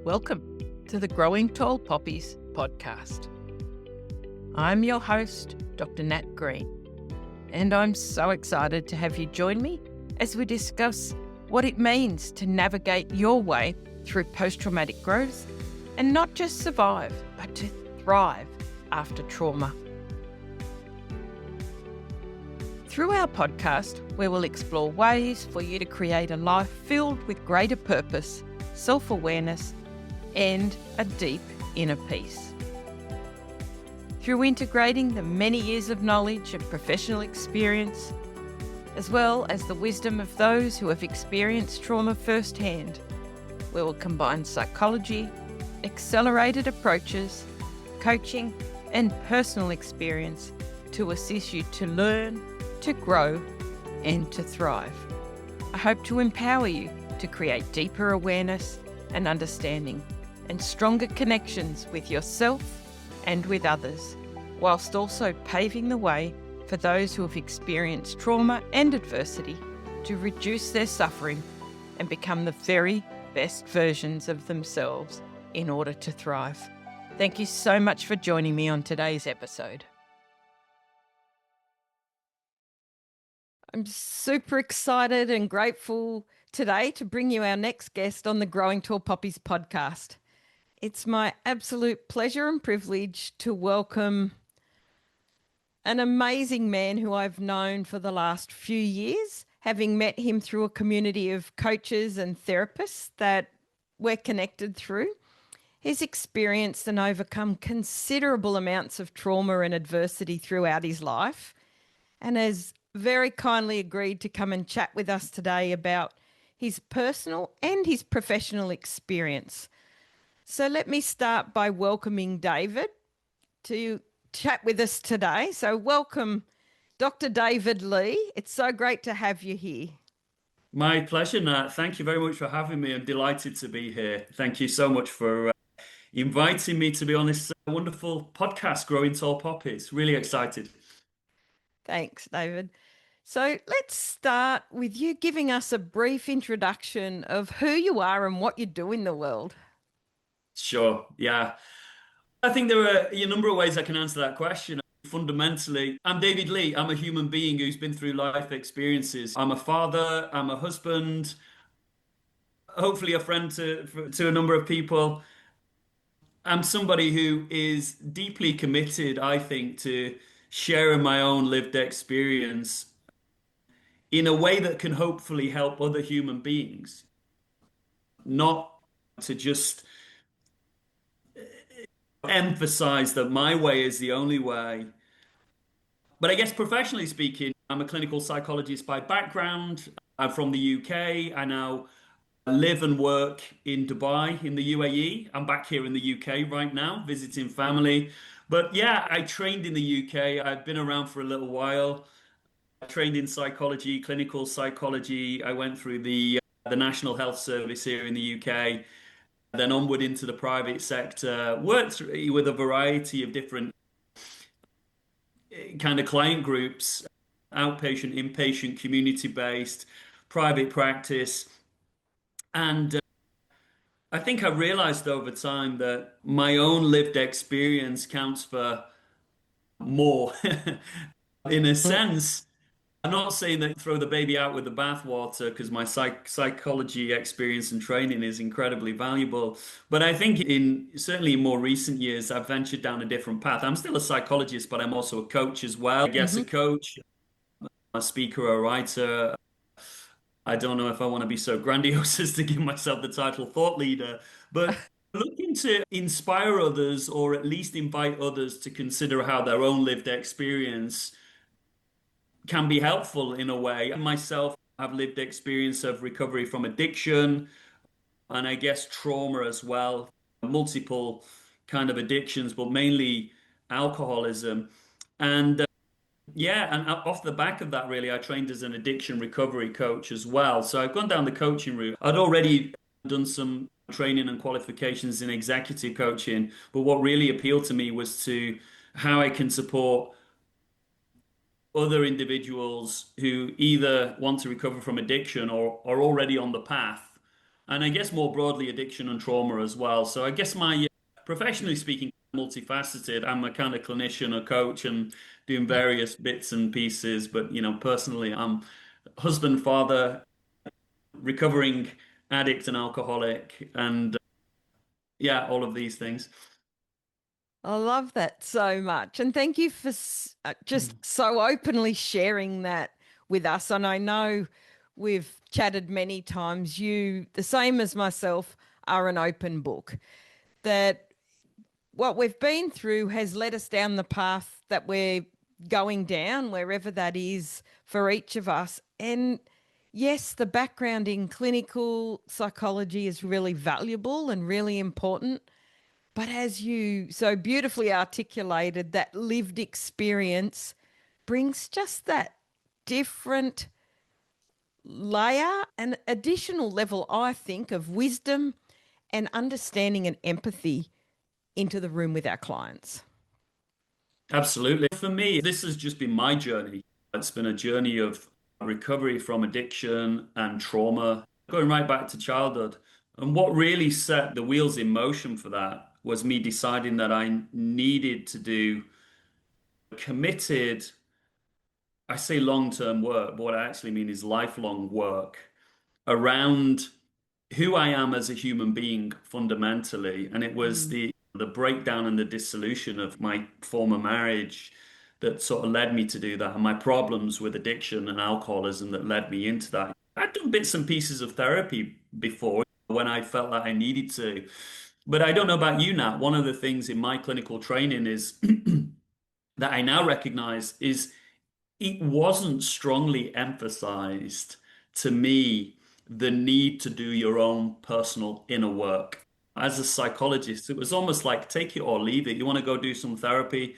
Welcome to the Growing Tall Poppies podcast. I'm your host, Dr. Nat Green, and I'm so excited to have you join me as we discuss what it means to navigate your way through post-traumatic growth and not just survive, but to thrive after trauma. Through our podcast, we will explore ways for you to create a life filled with greater purpose, self-awareness, and a deep inner peace. Through integrating the many years of knowledge and professional experience, as well as the wisdom of those who have experienced trauma firsthand, we will combine psychology, accelerated approaches, coaching, and personal experience to assist you to learn, to grow, and to thrive. I hope to empower you to create deeper awareness and understanding and stronger connections with yourself and with others, whilst also paving the way for those who have experienced trauma and adversity to reduce their suffering and become the very best versions of themselves in order to thrive. Thank you so much for joining me on today's episode. I'm super excited and grateful today to bring you our next guest on the Growing Tall Poppies podcast. It's my absolute pleasure and privilege to welcome an amazing man who I've known for the last few years, having met him through a community of coaches and therapists that we're connected through. He's experienced and overcome considerable amounts of trauma and adversity throughout his life and has very kindly agreed to come and chat with us today about his personal and his professional experience. So let me start by welcoming David to chat with us today. So welcome, Dr. David Lee. It's so great to have you here. My pleasure, Nat. Thank you very much for having me. I'm delighted to be here. Thank you so much for inviting me to be on this wonderful podcast, Growing Tall Poppies. Really excited. Thanks, David. So let's start with you giving us a brief introduction of who you are and what you do in the world. Sure, yeah. I think there are a number of ways I can answer that question. Fundamentally, I'm David Lee. I'm a human being who's been through life experiences. I'm a father, I'm a husband, hopefully a friend to a number of people. I'm somebody who is deeply committed, I think, to sharing my own lived experience in a way that can hopefully help other human beings, not to just emphasize that my way is the only way. But I guess professionally speaking, I'm a clinical psychologist by background. I'm from the UK. I now live and work in Dubai in the UAE. I'm back here in the UK right now, visiting family. But yeah, I trained in the UK. I've been around for a little while. I trained in psychology, clinical psychology. I went through the National Health Service here in the UK, then onward into the private sector, worked with a variety of different kind of client groups, outpatient, inpatient, community-based, private practice. And I think I realized over time that my own lived experience counts for more. In a sense, I'm not saying that throw the baby out with the bathwater because my psychology experience and training is incredibly valuable. But I think certainly in more recent years, I've ventured down a different path. I'm still a psychologist, but I'm also a coach as well. I guess a coach, a speaker, a writer. I don't know if I want to be so grandiose as to give myself the title thought leader, but looking to inspire others or at least invite others to consider how their own lived experience can be helpful in a way. I myself have lived experience of recovery from addiction and I guess trauma as well, multiple kind of addictions, but mainly alcoholism. And off the back of that, really, I trained as an addiction recovery coach as well. So I've gone down the coaching route. I'd already done some training and qualifications in executive coaching, but what really appealed to me was to how I can support other individuals who either want to recover from addiction or are already on the path and I guess more broadly addiction and trauma as well. So I guess my professionally speaking, multifaceted. I'm a kind of clinician, a coach, and doing various bits and pieces. But personally, I'm husband, father, recovering addict and alcoholic, and yeah, all of these things. I love that so much. And thank you for just so openly sharing that with us. And I know we've chatted many times. You, the same as myself, are an open book. That what we've been through has led us down the path that we're going down, wherever that is for each of us. And yes, the background in clinical psychology is really valuable and really important. But as you so beautifully articulated, that lived experience brings just that different layer and additional level, I think, of wisdom and understanding and empathy into the room with our clients. Absolutely. For me, this has just been my journey. It's been a journey of recovery from addiction and trauma, going right back to childhood. And what really set the wheels in motion for that was me deciding that I needed to do committed, I say long-term work, but what I actually mean is lifelong work around who I am as a human being fundamentally. And it was Mm. the breakdown and the dissolution of my former marriage that sort of led me to do that, and my problems with addiction and alcoholism that led me into that. I'd done bits and pieces of therapy before when I felt that I needed to. But I don't know about you, Nat. One of the things in my clinical training is that I now recognize is it wasn't strongly emphasized to me the need to do your own personal inner work. As a psychologist, it was almost like take it or leave it. You want to go do some therapy,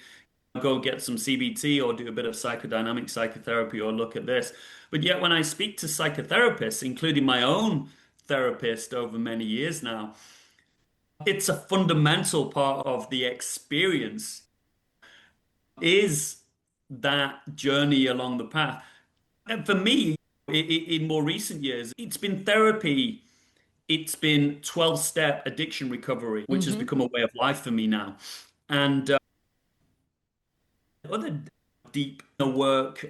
go get some CBT or do a bit of psychodynamic psychotherapy or look at this. But yet, when I speak to psychotherapists, including my own therapist over many years now, it's a fundamental part of the experience is that journey along the path. And for me, in more recent years, it's been therapy, it's been 12-step addiction recovery, which has Mm-hmm. become a way of life for me now. And other deep work,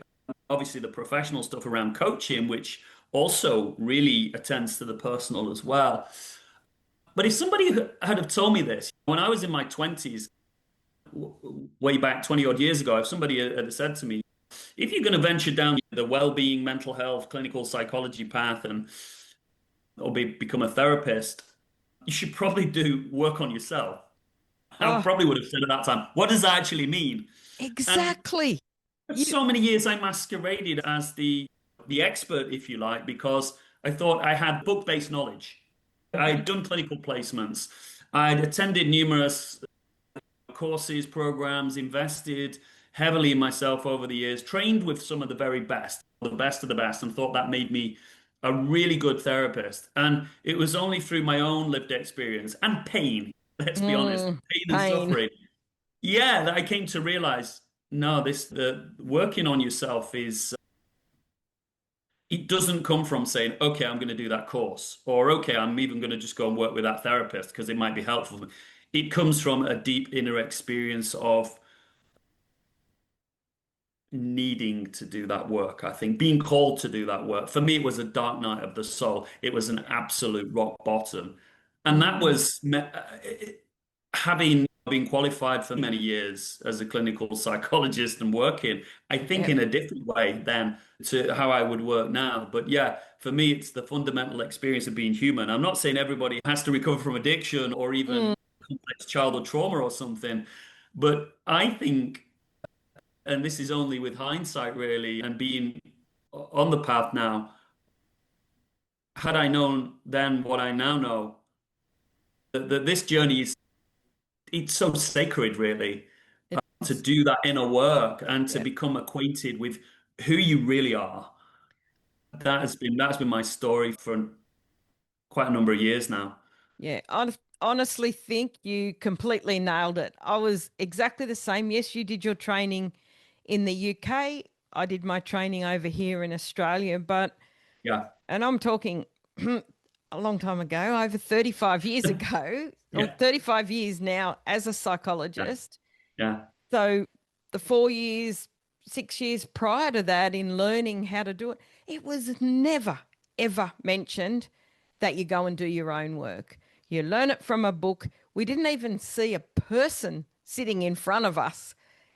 obviously the professional stuff around coaching, which also really attends to the personal as well. But if somebody had have told me this when I was in my 20s, way back 20 odd years ago, if somebody had said to me, if you're going to venture down the well-being, mental health, clinical psychology path and or become a therapist, you should probably do work on yourself. I Oh, probably would have said at that time, what does that actually mean? And exactly. for You, so many years I masqueraded as the expert, if you like, because I thought I had book-based knowledge. I'd done clinical placements. I'd attended numerous courses, programs, invested heavily in myself over the years, trained with some of the best of the best, and thought that made me a really good therapist. And it was only through my own lived experience and pain, let's be honest, pain and pain. suffering, yeah, that I came to realize, no, the working on yourself is it doesn't come from saying, okay, I'm going to do that course, or okay, I'm even going to just go and work with that therapist because it might be helpful. It comes from a deep inner experience of needing to do that work. I think being called to do that work. For me, it was a dark night of the soul. It was an absolute rock bottom. And that Mm, was having been qualified for many years as a clinical psychologist and working, I think yep. in a different way than to how I would work now. But yeah, for me, it's the fundamental experience of being human. I'm not saying everybody has to recover from addiction or Mm, even complex childhood trauma or something, but I think, and this is only with hindsight really, and being on the path now, had I known then what I now know, that this journey is it's so sacred really it to is. do that inner work and to Yeah. become acquainted with who you really are. That's been my story for quite a number of years now. Yeah. I honestly think you completely nailed it. I was exactly the same. Yes, you did your training in the UK. I did my training over here in Australia, but Yeah. and I'm talking a long time ago, over 35 years ago, or Yeah, 35 years now as a yeah, psychologist. yeah, So the 4 years, 6 years prior to that, in learning how to do it, it was never, ever mentioned that you go and do your own work. You learn it from a book. We didn't even see a person sitting in front of us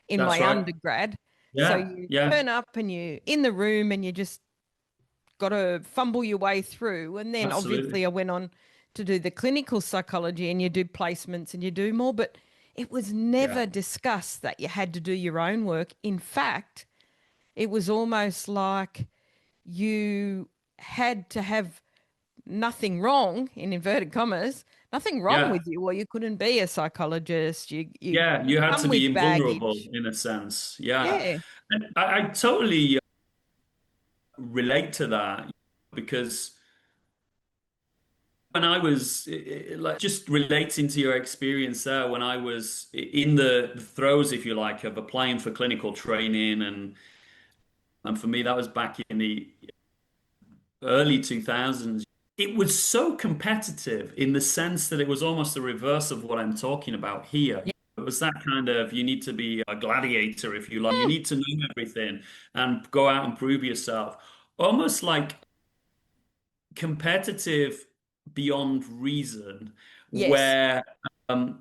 in that's my right. undergrad. So Yeah, you yeah, turn up and you in the room and you just got to fumble your way through. And then absolutely. obviously I went on to do the clinical psychology and you do placements and you do more, but it was Yeah, never discussed that you had to do your own work. In fact, it was almost like you had to have nothing wrong, in inverted commas, nothing wrong yeah, with you, or you couldn't be a psychologist. You yeah. You had come to be with invulnerable baggage. in a sense. Yeah, Yeah. and I totally relate to that because when I was like just relating to your experience there, when I was in the throes, if you like, of applying for clinical training, and for me that was back in the early 2000s. It was so competitive in the sense that it was almost the reverse of what I'm talking about here. Yeah. It was that kind of you need to be a gladiator, if you like. You Mm. need to know everything and go out and prove yourself. Almost like competitive beyond reason, Yes. where and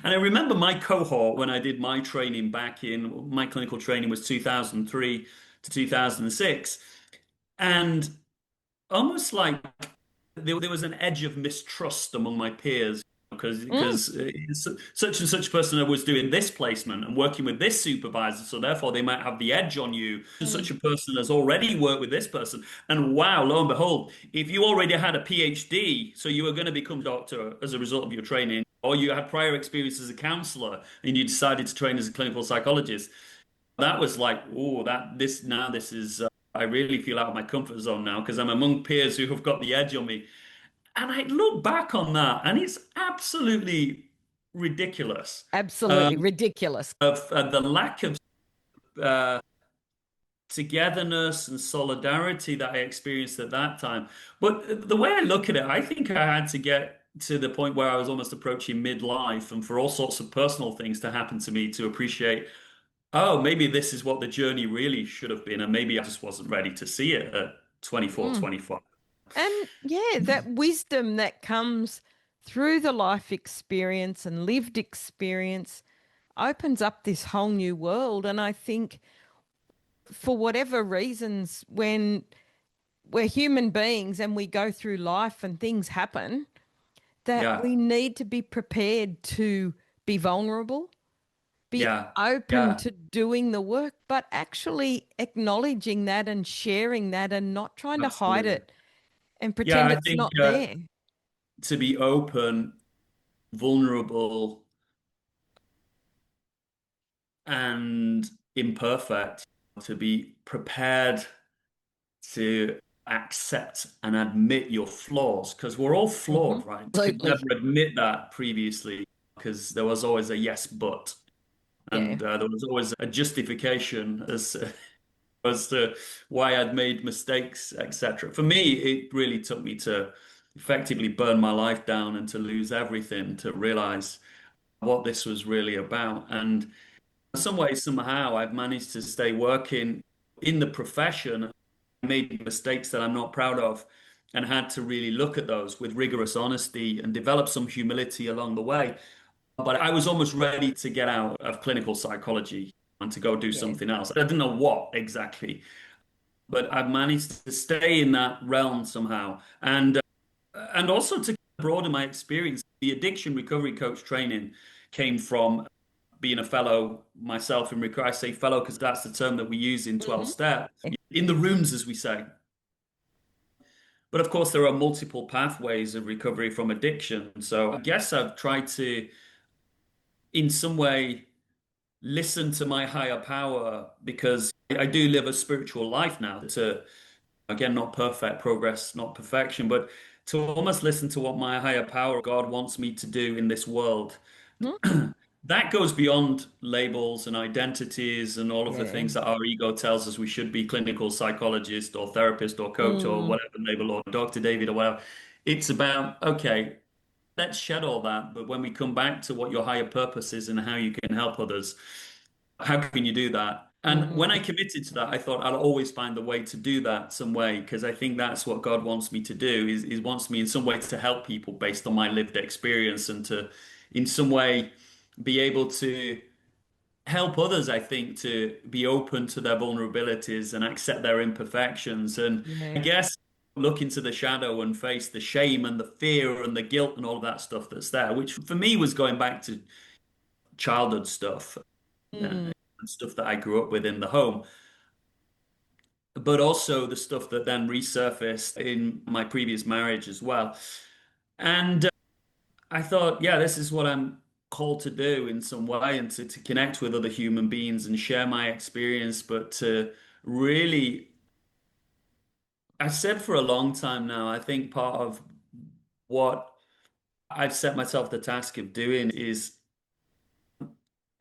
I remember my cohort when I did my training back in my clinical training was 2003 to 2006, and almost like there was an edge of mistrust among my peers Mm. because such and such person was doing this placement and working with this supervisor, so therefore they might have the edge on you. And Mm. such a person has already worked with this person, and wow, lo and behold, if you already had a PhD, so you were going to become a doctor as a result of your training, or you had prior experience as a counselor and you decided to train as a clinical psychologist, that was like, oh, this is. I really feel out of my comfort zone now because I'm among peers who have got the edge on me. And I look back on that, and it's absolutely ridiculous Absolutely ridiculous. of the lack of uh, togetherness and solidarity that I experienced at that time. But the way I look at it, I think I had to get to the point where I was almost approaching midlife, and for all sorts of personal things to happen to me to appreciate, oh, maybe this is what the journey really should have been, and maybe I just wasn't ready to see it at 24, Mm. 25. And yeah, that wisdom that comes through the life experience and lived experience opens up this whole new world. And I think for whatever reasons, when we're human beings and we go through life and things happen, that Yeah, we need to be prepared to be vulnerable, be yeah, open yeah, to doing the work, but actually acknowledging that and sharing that and not trying to hide absolutely. it and Yeah, pretend I it's think not there. to be open, vulnerable, and imperfect, to be prepared to accept and admit your flaws, because we're all Hmm. flawed, right? I could never Absolutely. admit that previously because there was always a yes, but, Yeah. and there was always a justification as to why I'd made mistakes, etc. For me, it really took me to effectively burn my life down and to lose everything to realize what this was really about. And in some ways, somehow, I've managed to stay working in the profession. I made mistakes that I'm not proud of and had to really look at those with rigorous honesty and develop some humility along the way. But I was almost ready to get out of clinical psychology and to go do Yeah. something else. I didn't know what exactly, but I've managed to stay in that realm somehow. And also to broaden my experience, the addiction recovery coach training came from being a fellow myself in recovery. I say fellow because that's the term that we use in 12 Hmm. step, in the rooms, as we say. But of course, there are multiple pathways of recovery from addiction. So I guess I've tried to, in some way, listen to my higher power because I do live a spiritual life now. To, again, not perfect progress, not perfection, but to almost listen to what my higher power, God, wants me to do in this world. That goes beyond labels and identities and all of the Yeah. things that our ego tells us we should be: clinical psychologist or therapist or coach or Mm. whatever label, or Dr. David or whatever. It's about, okay, let's shed all that. But when we come back to what your higher purpose is and how you can help others, how can you do that? And when I Mm, committed to that, I thought I'll always find a way to do that some way, because I think that's what God wants me to do, is wants me in some way to help people based on my lived experience and to in some way be able to help others, I think, to be open to their vulnerabilities and accept their imperfections. And I yeah. guess look into the shadow and face the shame and the fear and the guilt and all of that stuff that's there, which for me was going back to childhood stuff, Mm, and stuff that I grew up with in the home, but also the stuff that then resurfaced in my previous marriage as well. And I thought, yeah, this is what I'm called to do in some way, and to connect with other human beings and share my experience, but to really, I've said for a long time now, I think part of what I've set myself the task of doing is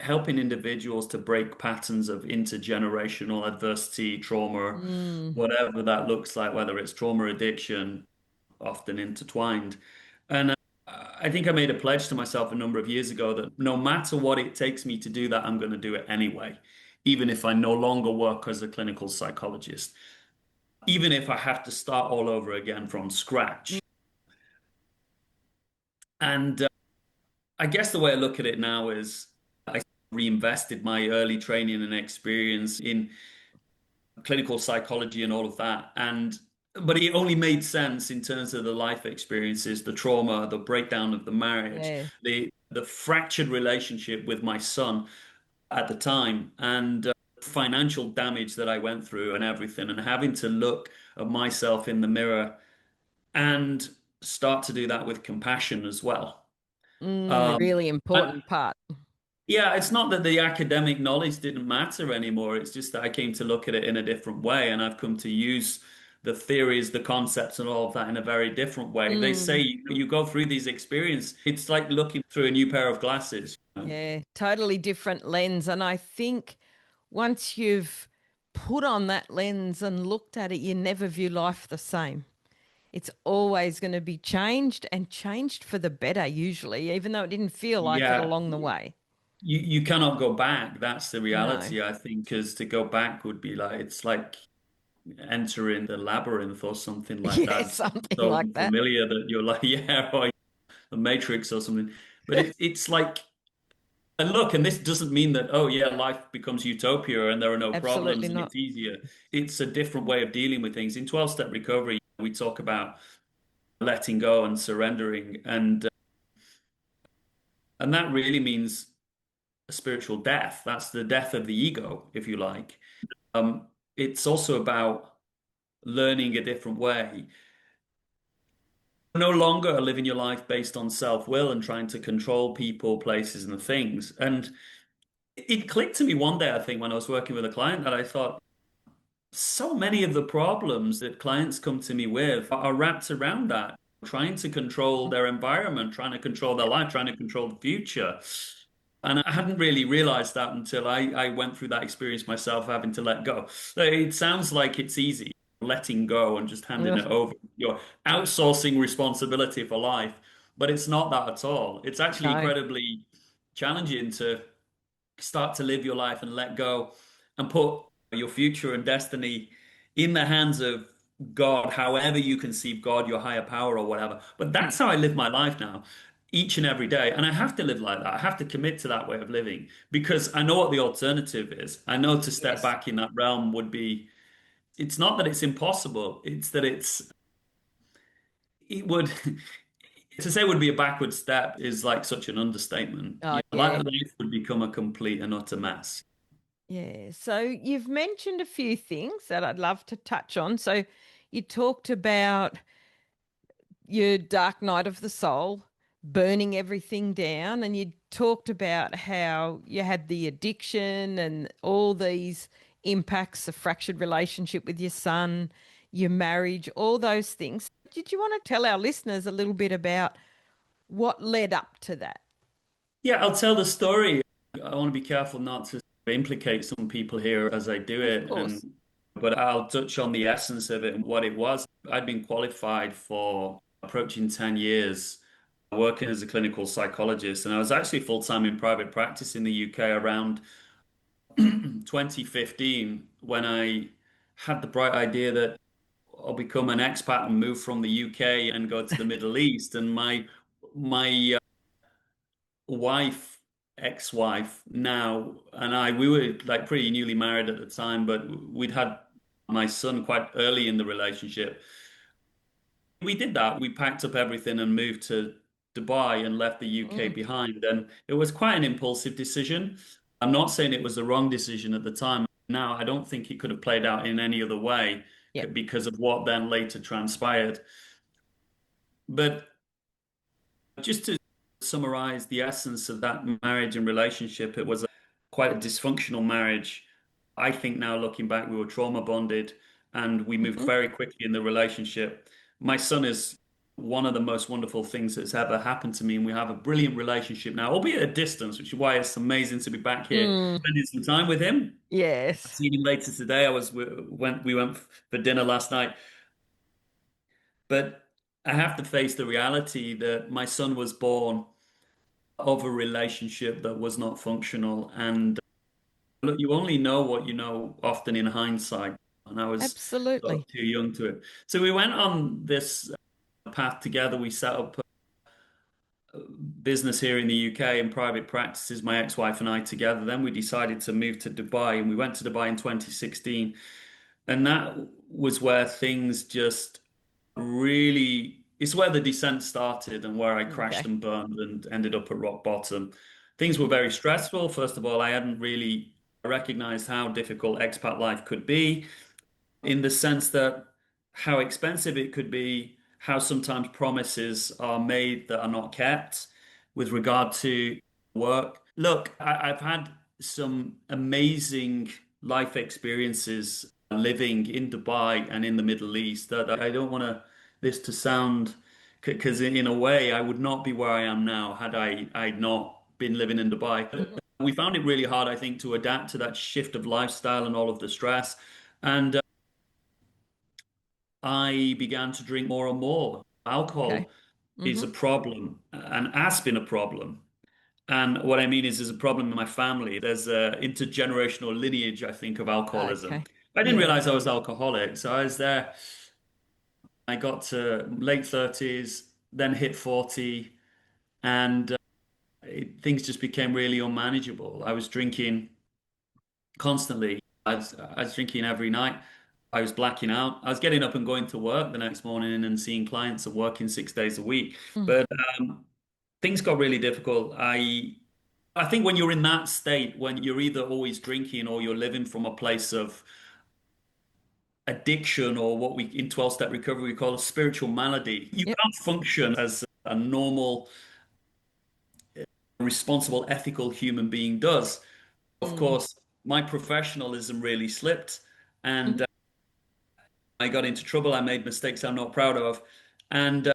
helping individuals to break patterns of intergenerational adversity, trauma, mm. whatever that looks like, whether it's trauma, addiction, often intertwined. And I think I made a pledge to myself a number of years ago that no matter what it takes me to do that, I'm going to do it anyway, even if I no longer work as a clinical psychologist, even if I have to start all over again from scratch. And I guess the way I look at it now is I reinvested my early training and experience in clinical psychology and all of that. And but it only made sense in terms of the life experiences, the trauma, the breakdown of the marriage, Yeah. the fractured relationship with my son at the time, and financial damage that I went through and everything, and having to look at myself in the mirror and start to do that with compassion as well. Um, Really and important part. yeah, it's not that the academic knowledge didn't matter anymore. It's just that I came to look at it in a different way, and I've come to use the theories, the concepts, and all of that in a very different way. They say Mm, you go through these experiences, it's like looking through a new pair of glasses. yeah, totally different lens. And I think once you've put on that lens and looked at it, you never view life the same. It's always going to be changed and changed for the better, usually, even though it didn't feel like it Yeah, along the way. you cannot go back. That's the No. reality, I think, because to go back would be like it's like entering the labyrinth or something like Yeah, that. something So like that. unfamiliar that you're like, yeah, or the Matrix or something. But it's like, and look, and this doesn't mean that, oh yeah, life becomes utopia and there are no Absolutely problems and not. it's easier. It's a different way of dealing with things. In 12-step recovery, we talk about letting go and surrendering, and that really means a spiritual death. That's the death of the ego, if you like. It's also about learning a different way. No longer living your life based on self-will and trying to control people, places, and things. And it clicked to me one day, I think, when I was working with a client, that I thought so many of the problems that clients come to me with are wrapped around that, trying to control their environment, trying to control their life, trying to control the future. And I hadn't really realized that until I went through that experience myself, having to let go. So it sounds like it's easy, letting go and just handing it Ugh, over. You're outsourcing responsibility for life, but it's not that at all. It's actually no, incredibly challenging to start to live your life and let go and put your future and destiny in the hands of God, however you conceive God, your higher power or whatever. But mm, that's how I live my life now, each and every day. And I have to live like that. I have to commit to that way of living because I know what the alternative is. I know to step yes, back in that realm would be, it's not that it's impossible, it's that it would, to say it would be a backward step is like such an understatement. oh yeah, Life would become a complete and utter mess. yeah. So you've mentioned a few things that I'd love to touch on. So you talked about your dark night of the soul, burning everything down, and you talked about how you had the addiction and all these impacts, a fractured relationship with your son, your marriage, all those things. Did you want to tell our listeners a little bit about what led up to that? Yeah, I'll tell the story. I want to be careful not to implicate some people here as I do Of it, course. but I'll touch on the essence of it and what it was. I'd been qualified for approaching 10 years working as a clinical psychologist. And I was actually full-time in private practice in the UK around 2015 when I had the bright idea that I'll become an expat and move from the UK and go to the Middle East. And my wife, ex-wife now, and we were like pretty newly married at the time, but we'd had my son quite early in the relationship. We did that. We packed up everything and moved to Dubai and left the UK Mm. behind. And it was quite an impulsive decision. I'm not saying it was the wrong decision at the time. Now, I don't think it could have played out in any other way Yep. because of what then later transpired. But just to summarize the essence of that marriage and relationship, it was quite a dysfunctional marriage. I think now looking back, we were trauma bonded and we moved Mhm. very quickly in the relationship. My son is one of the most wonderful things that's ever happened to me, and we have a brilliant relationship now, albeit at a distance, which is why it's amazing to be back here Mm. spending some time with him. I've Yes. seen him later today. We went for dinner last night, but I have to face the reality that my son was born of a relationship that was not functional. And look, you only know what you know often in hindsight. And I was sort Absolutely. of too young to it. So we went on this path together. We set up a business here in the UK in private practices, my ex-wife and I together. Then we decided to move to Dubai and we went to Dubai in 2016. And that was where things just really, it's where the descent started and where I crashed Okay. and burned and ended up at rock bottom. Things were very stressful. First of all, I hadn't really recognized how difficult expat life could be in the sense that how expensive it could be, how sometimes promises are made that are not kept with regard to work. Look, I've had some amazing life experiences living in Dubai and in the Middle East that I don't want this to sound because in a way I would not be where I am now had I'd not been living in Dubai. Mhm. We found it really hard, I think, to adapt to that shift of lifestyle and all of the stress. And I began to drink more and more. Okay. Alcohol is Hmm. a problem and has been a problem. And what I mean is, there's a problem in my family. There's a intergenerational lineage, I think, of alcoholism. Okay. I didn't Yeah. realize I was alcoholic. So I was there. I got to late 30s, then hit 40, and things just became really unmanageable. I was drinking constantly. I was drinking every night. I was blacking out. I was getting up and going to work the next morning and seeing clients and working 6 days a week. Mm. But things got really difficult. I think when you're in that state, when you're either always drinking or you're living from a place of addiction or what we in 12-step recovery we call a spiritual malady, you Yep. can't function as a normal, responsible, ethical human being does. Of Mm. course, my professionalism really slipped and Mhm. I got into trouble. I made mistakes I'm not proud of. And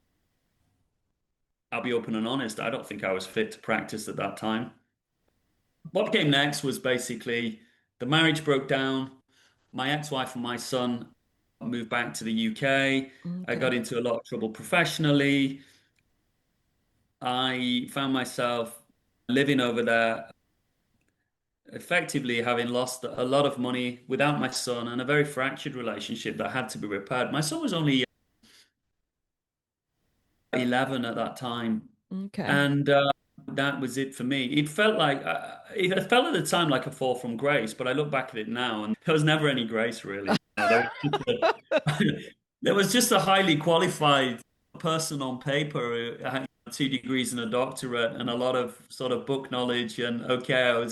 I'll be open and honest, I don't think I was fit to practice at that time. What came next was basically the marriage broke down. My ex-wife and my son moved back to the UK. I Okay. got into a lot of trouble professionally. I found myself living over there, effectively having lost a lot of money without my son and a very fractured relationship that had to be repaired. My son was only 11 at that time. Okay. And that was it for me. It felt at the time like a fall from grace, but I look back at it now and there was never any grace really. There was just a highly qualified person on paper who had 2 degrees and a doctorate and a lot of sort of book knowledge. And okay,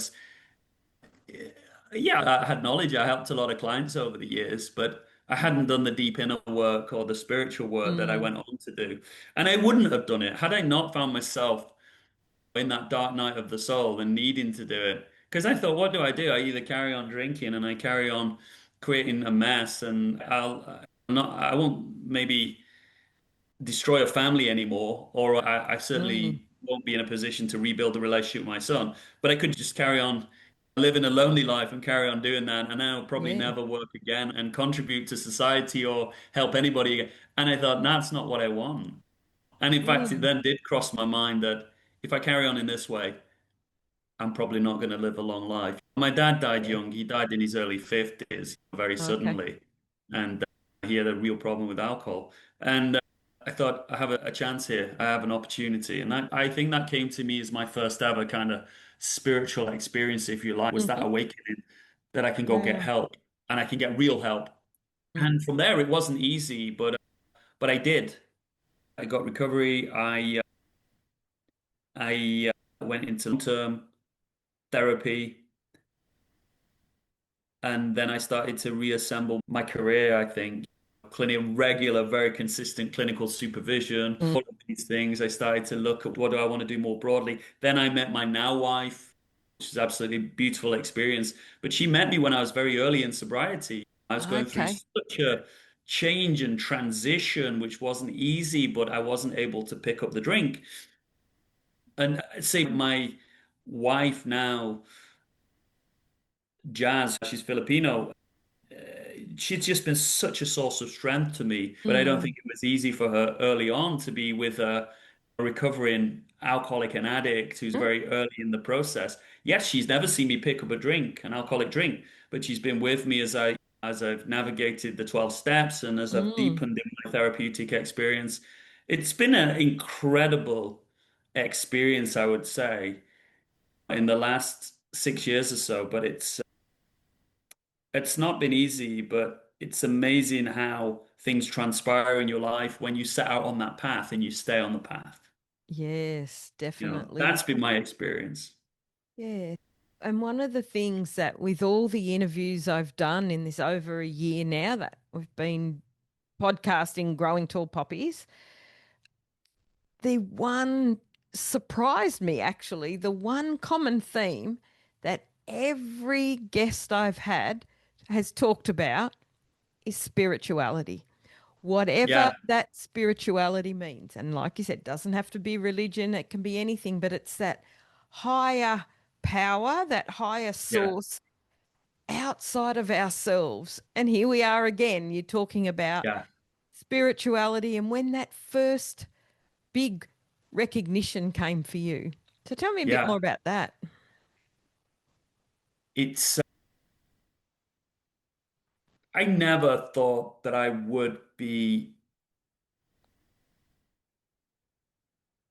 yeah, I had knowledge. I helped a lot of clients over the years, but I hadn't done the deep inner work or the spiritual work that I Mm. went on to do. And I wouldn't have done it had I not found myself in that dark night of the soul and needing to do it. Because I thought, what do? I either carry on drinking and I carry on creating a mess, and I won't maybe destroy a family anymore, or I Mm. certainly won't be in a position to rebuild the relationship with my son. But I could just carry on living a lonely life and carry on doing that, and I'll probably Yeah. never work again and contribute to society or help anybody again. And I thought, that's not what I want. And in fact, it Mm. then did cross my mind that if I carry on in this way, I'm probably not going to live a long life. My dad died Yeah. young. He died in his early 50s, very Okay. suddenly. And he had a real problem with alcohol. And I thought, I have a chance here. I have an opportunity. And I think that came to me as my first ever kind of spiritual experience, if you like, was that Hmm. awakening that I can go get Wow. help and I can get real help. Mm. And from there, it wasn't easy, but I did. I got recovery. I went into long-term therapy. And then I started to reassemble my career, I think. Regular, very consistent clinical supervision, Mm. all of these things. I started to look at what do I want to do more broadly. Then I met my now wife, which is absolutely beautiful experience. But she met me when I was very early in sobriety. I was going through Okay. such a change and transition, which wasn't easy, but I wasn't able to pick up the drink. And I'd say my wife now, Jazz, she's Filipino. She's just been such a source of strength to me. But I don't Mm. think it was easy for her early on to be with a recovering alcoholic and addict who's Mm. very early in the process. Yes, she's never seen me pick up a drink, an alcoholic drink, but she's been with me as I've navigated the 12 steps and as I've Mm. deepened in my therapeutic experience. It's been an incredible experience, I would say, in the last 6 years or so, but it's not been easy, but it's amazing how things transpire in your life when you set out on that path and you stay on the path. Yes, That's definitely. been my experience. Yeah. And one of the things that with all the interviews I've done in this over a year now that we've been podcasting Growing Tall Poppies, the one surprised me actually, the one common theme that every guest I've had has talked about is spirituality. Yeah, Whatever that spirituality means. And like you said, it doesn't have to be religion, it can be anything, but it's that higher power, that higher yeah, source outside of ourselves. And here we are again. You're talking about yeah, spirituality and when that first big recognition came for you. So tell me a bit yeah. more about that. It's, I never thought that I would be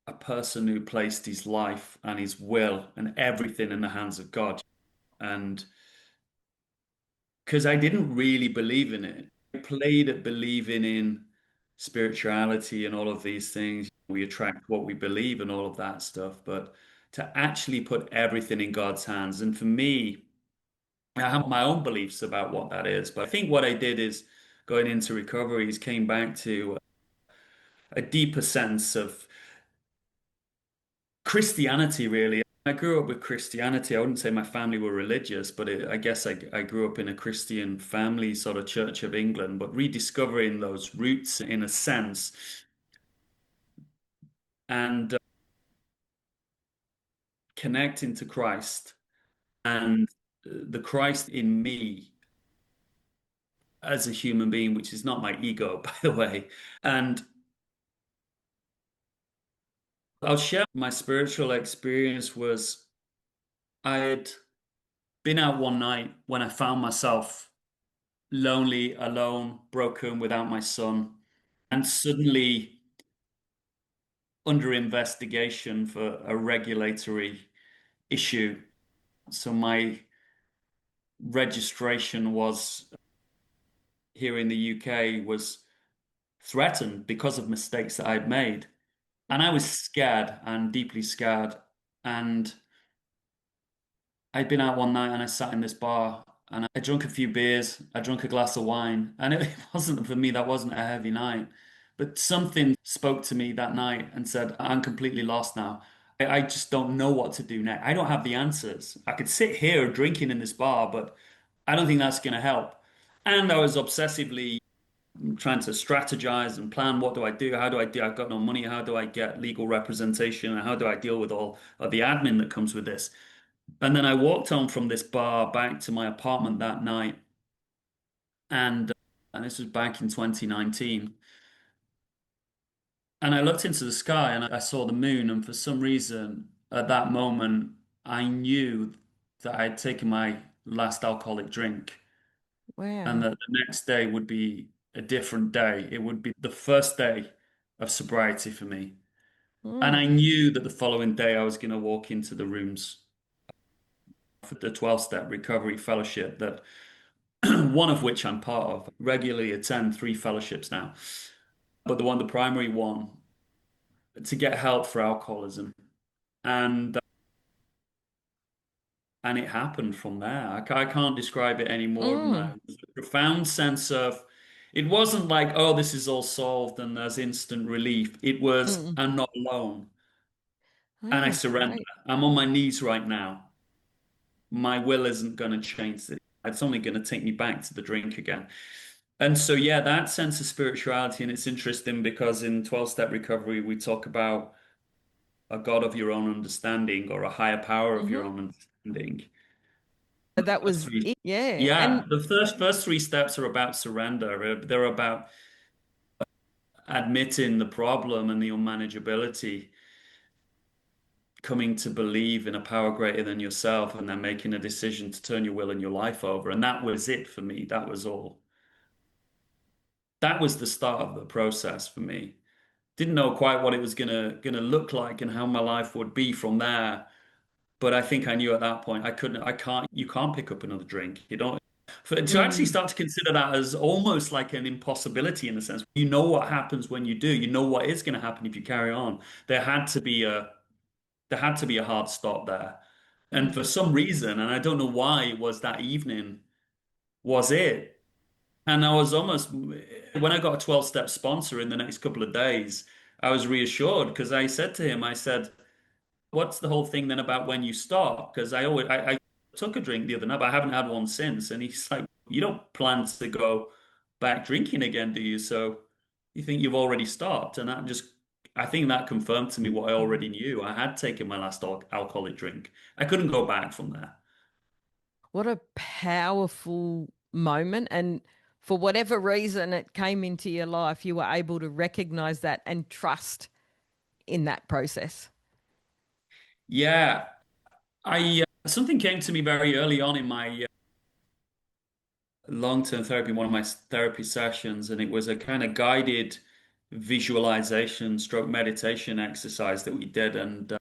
a person who placed his life and his will and everything in the hands of God. And because I didn't really believe in it. I played at believing in spirituality and all of these things. We attract what we believe and all of that stuff. But to actually put everything in God's hands, and for me, I have my own beliefs about what that is. But I think what I did is going into recoveries came back to a deeper sense of Christianity, really. I grew up with Christianity. I wouldn't say my family were religious, but I guess I grew up in a Christian family, sort of Church of England, but rediscovering those roots in a sense and connecting to Christ and the Christ in me as a human being, which is not my ego, by the way. And I'll share my spiritual experience was I had been out one night when I found myself lonely, alone, broken without my son, and suddenly under investigation for a regulatory issue. So my registration was here in the UK was threatened because of mistakes that I'd made. And I was scared and deeply scared. And I'd been out one night and I sat in this bar and I drank a few beers, I drank a glass of wine, and it wasn't for me, that wasn't a heavy night. But something spoke to me that night and said, I'm completely lost now. I just don't know what to do next. I don't have the answers. I could sit here drinking in this bar, but I don't think that's going to help. And I was obsessively trying to strategize and plan what do I do? How do I do? I've got no money. How do I get legal representation? And how do I deal with all of the admin that comes with this? And then I walked home from this bar back to my apartment that night, and this was back in 2019. And I looked into the sky and I saw the moon. And for some reason, at that moment, I knew that I had taken my last alcoholic drink and Wow. that the next day would be a different day. It would be the first day of sobriety for me. And I Mm. knew that the following day I was going to walk into the rooms for the 12-step recovery fellowship that one of which I'm part of. Regularly attend 3 fellowships now, but the primary one, to get help for alcoholism. And and it happened from there. I can't describe it any more than that. Mm. It was a profound sense of, it wasn't like, oh, this is all solved and there's instant relief. It was, Mm. I'm not alone and I Oh, surrender. great. I'm on my knees right now. My will isn't going to change this. It's only going to take me back to the drink again. And so, yeah, that sense of spirituality, and it's interesting because in 12-step recovery, we talk about a God of your own understanding or a higher power of your Hmm. own understanding. That First was three, it. Yeah. yeah, And the first 3 steps are about surrender. They're about admitting the problem and the unmanageability, coming to believe in a power greater than yourself, and then making a decision to turn your will and your life over. And that was it for me. That was all. That was the start of the process for me. Didn't know quite what it was gonna look like and how my life would be from there. But I think I knew at that point you can't pick up another drink. You don't, to actually mm, start to consider that as almost like an impossibility in a sense. You know what happens when you do. You know what is going to happen if you carry on. There had to be a hard stop there. And mm, for some reason, and I don't know why, it was that evening was it. And I was almost, when I got a 12-step sponsor in the next couple of days, I was reassured because I said to him, I said, what's the whole thing then about when you stop? Because I took a drink the other night, but I haven't had one since. And he's like, you don't plan to go back drinking again, do you? So you think you've already stopped? And I think that confirmed to me what I mm. already knew. I had taken my last alcoholic drink. I couldn't go back from there. What a powerful moment. And for whatever reason it came into your life, you were able to recognize that and trust in that process. Yeah, something came to me very early on in my long-term therapy, one of my therapy sessions, and it was a kind of guided visualization stroke meditation exercise that we did, and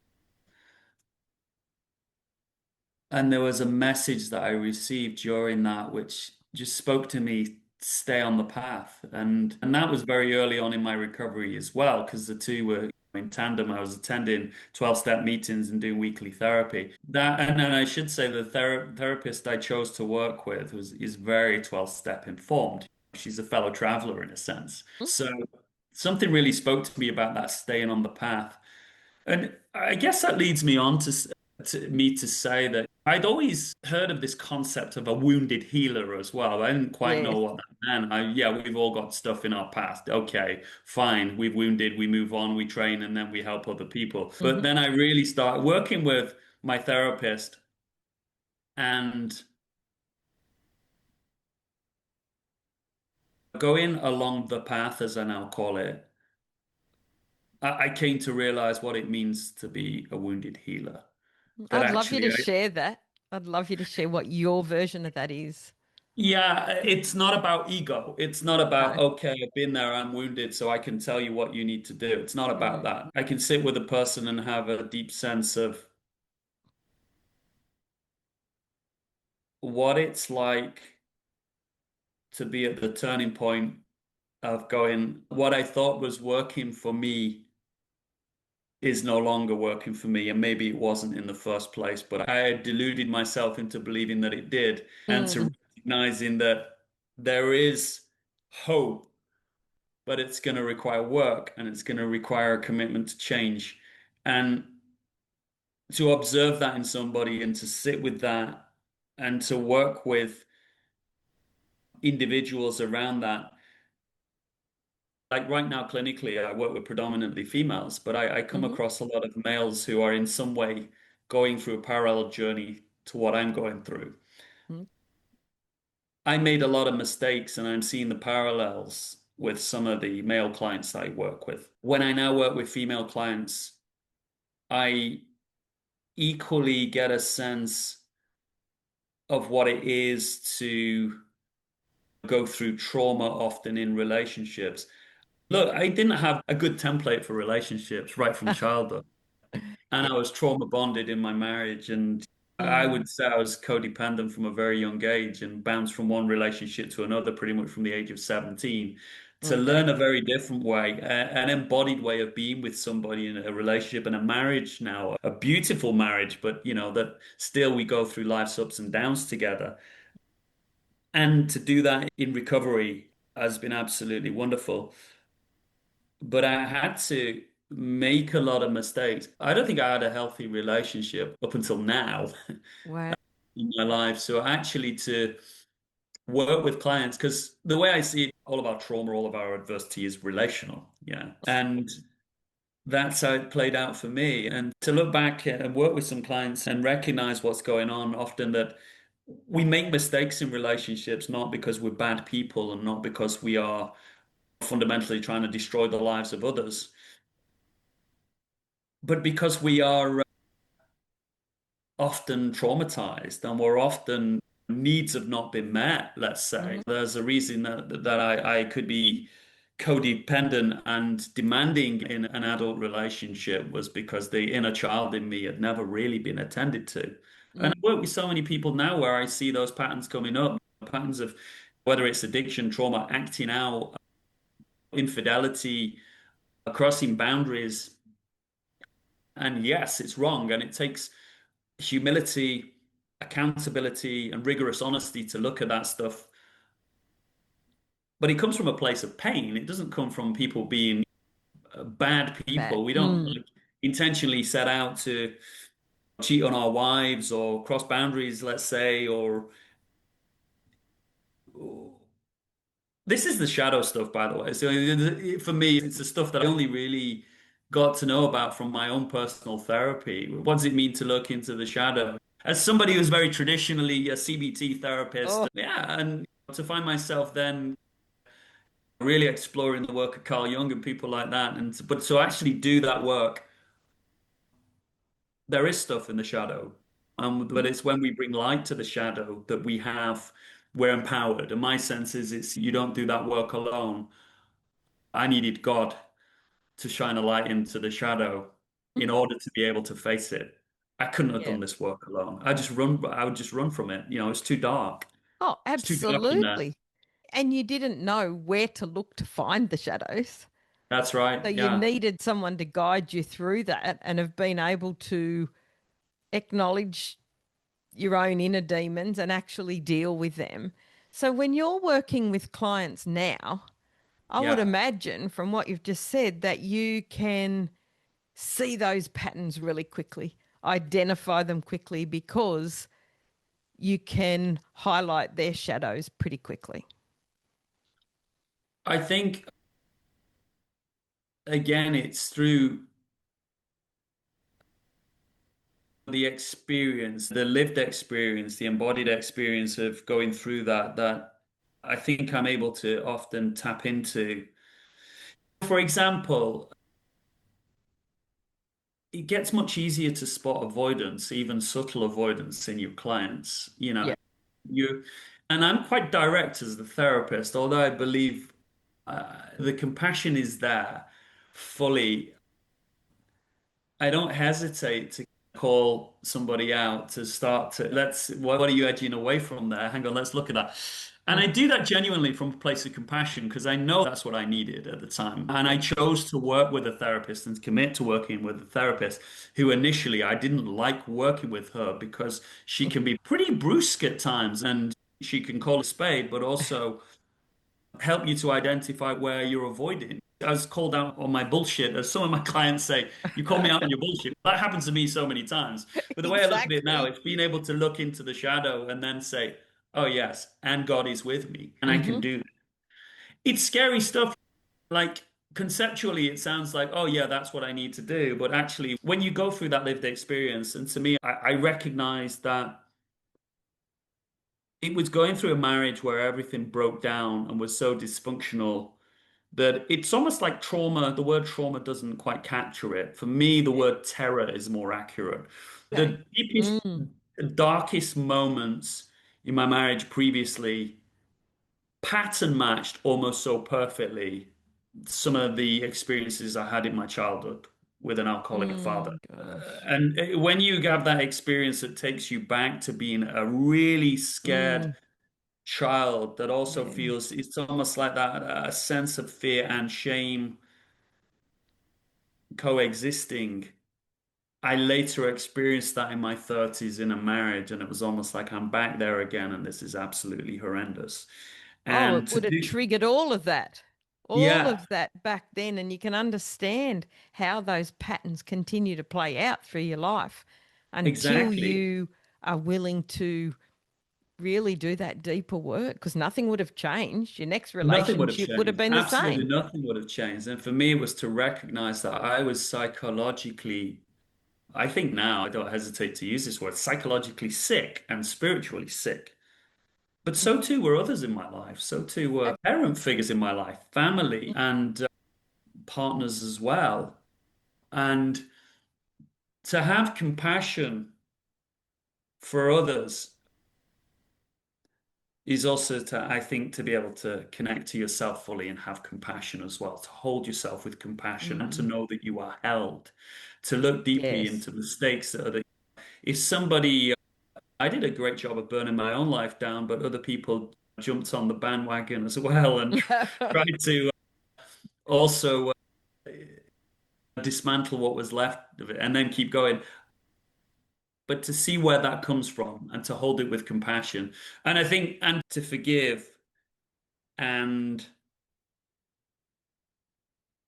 there was a message that I received during that which just spoke to me, stay on the path. And that was very early on in my recovery as well, because the two were in tandem. I was attending 12-step meetings and doing weekly therapy. That, and then I should say the therapist I chose to work with is very 12-step informed. She's a fellow traveler in a sense. Mm. So something really spoke to me about that staying on the path. And I guess that leads me on to me to say that I'd always heard of this concept of a wounded healer as well. I didn't quite Yes. know what that meant. Yeah, we've all got stuff in our past. Okay, fine. We've wounded, we move on, we train, and then we help other people. But Hmm. then I really started working with my therapist and going along the path, as I now call it. I came to realize what it means to be a wounded healer. That I'd love you actually, to share that. I'd love you to share what your version of that is. yeah, it's not about ego. It's not about, No. okay, I've been there, I'm wounded, so I can tell you what you need to do. It's not about Mm. that. I can sit with a person and have a deep sense of what it's like to be at the turning point of going, what I thought was working for me is no longer working for me. And maybe it wasn't in the first place, but I had deluded myself into believing that it did, and to Mm. recognizing that there is hope, but it's going to require work and it's going to require a commitment to change. And to observe that in somebody and to sit with that and to work with individuals around that. Like right now, clinically, I work with predominantly females, but I come Hmm. across a lot of males who are in some way going through a parallel journey to what I'm going through. Mm. I made a lot of mistakes and I'm seeing the parallels. with some of the male clients I work with. When I now work with female clients, I equally get a sense of what it is to go through trauma often in relationships. Look, I didn't have a good template for relationships right from childhood. And Yeah. I was trauma bonded in my marriage. And I Mm, would say I was codependent from a very young age and bounced from one relationship to another pretty much from the age of 17 to okay. learn a very different way, an embodied way of being with somebody in a relationship and a marriage now, a beautiful marriage, but that still we go through life's ups and downs together. And to do that in recovery has been absolutely wonderful. But I had to make a lot of mistakes. I don't think I had a healthy relationship up until now Wow. in my life. So actually to work with clients, because the way I see it, all of our trauma, all of our adversity is relational. Yeah. And that's how it played out for me. And to look back and work with some clients and recognize what's going on, often that we make mistakes in relationships, not because we're bad people and not because we are fundamentally trying to destroy the lives of others, but because we are often traumatized and we're often needs have not been met, let's say. Hmm. There's a reason that I could be codependent and demanding in an adult relationship was because the inner child in me had never really been attended to. And I work with so many people now where I see those patterns coming up, patterns of whether it's addiction, trauma, acting out, infidelity, crossing boundaries. And yes, it's wrong. And it takes humility, accountability, and rigorous honesty to look at that stuff. But it comes from a place of pain. It doesn't come from people being bad Bad. people. We don't Mm. like, intentionally set out to cheat on our wives or cross boundaries, let's say, or this is the shadow stuff, by the way. So for me, it's the stuff that I only really got to know about from my own personal therapy. What does it mean to look into the shadow? As somebody who's very traditionally a CBT Oh, therapist, yeah, and to find myself then really exploring the work of Carl Jung and people like that, but to actually do that work, there is stuff in the shadow, but it's when we bring light to the shadow that we're empowered. And my sense is, it's you don't do that work alone. I needed God to shine a light into the shadow in order to be able to face it. I couldn't have yeah. done this work alone. I would just run from it. It's too dark. Oh, It's too dark in there. absolutely. And you didn't know where to look to find the shadows. That's right. So you Yeah. needed someone to guide you through that and have been able to acknowledge your own inner demons and actually deal with them. So when you're working with clients now, I would Yeah. imagine from what you've just said that you can see those patterns really quickly, identify them quickly because you can highlight their shadows pretty quickly. I think again, it's through the experience, the lived experience, the embodied experience of going through that I think I'm able to often tap into. For example, it gets much easier to spot avoidance, even subtle avoidance in your clients. Yeah. You, and I'm quite direct as the therapist, although I believe the compassion is there fully. I don't hesitate to call somebody out to start to what are you edging away from there? Hang on, let's look at that. And I Mhm. do that genuinely from a place of compassion because I know that's what I needed at the time. And I chose to work with a therapist and commit to working with a therapist who initially I didn't like working with her because she can be pretty brusque at times and she can call a spade, but also help you to identify where you're avoiding. I was called out on my bullshit, as some of my clients say, you call me out on your bullshit. That happens to me so many times. But the way I look at it now, Exactly. it's being able to look into the shadow and then say, oh, yes, and God is with me, and I can Hmm. do that. It's scary stuff. Like, conceptually, it sounds like, oh, yeah, that's what I need to do. But actually, when you go through that lived experience, and to me, I recognize that it was going through a marriage where everything broke down and was so dysfunctional that it's almost like trauma. The word trauma doesn't quite capture it. For me, the word terror is more accurate. Okay. The deepest, Mm, darkest moments in my marriage previously pattern matched almost so perfectly some of the experiences I had in my childhood with an alcoholic father. gosh. And when you have that experience that takes you back to being a really scared Mm, child that also yeah. feels it's almost like that a sense of fear and shame coexisting. I later experienced that in my 30s in a marriage, and it was almost like I'm back there again, and this is absolutely horrendous. Oh, it And to would have do, triggered all yeah, of that back then, and you can understand how those patterns continue to play out through your life until exactly. you are willing to really do that deeper work because nothing would have changed. Your next Nothing would have relationship would have changed. been the Absolutely same. nothing would have changed. And for me, it was to recognize that I was psychologically, I think now, I don't hesitate to use this word, psychologically sick and spiritually sick. But so too were others in my life. So too were Ab- parent figures in my life, family, and partners as well. And to have compassion for others is also to, I think, to be able to connect to yourself fully and have compassion as well, to hold yourself with compassion and to Mm, know that you are held, to look deeply yes. into the stakes that other. If somebody, I did a great job of burning my own life down, but other people jumped on the bandwagon as well and tried to also dismantle what was left of it and then keep going. But to see where that comes from and to hold it with compassion. And I think, and to forgive. And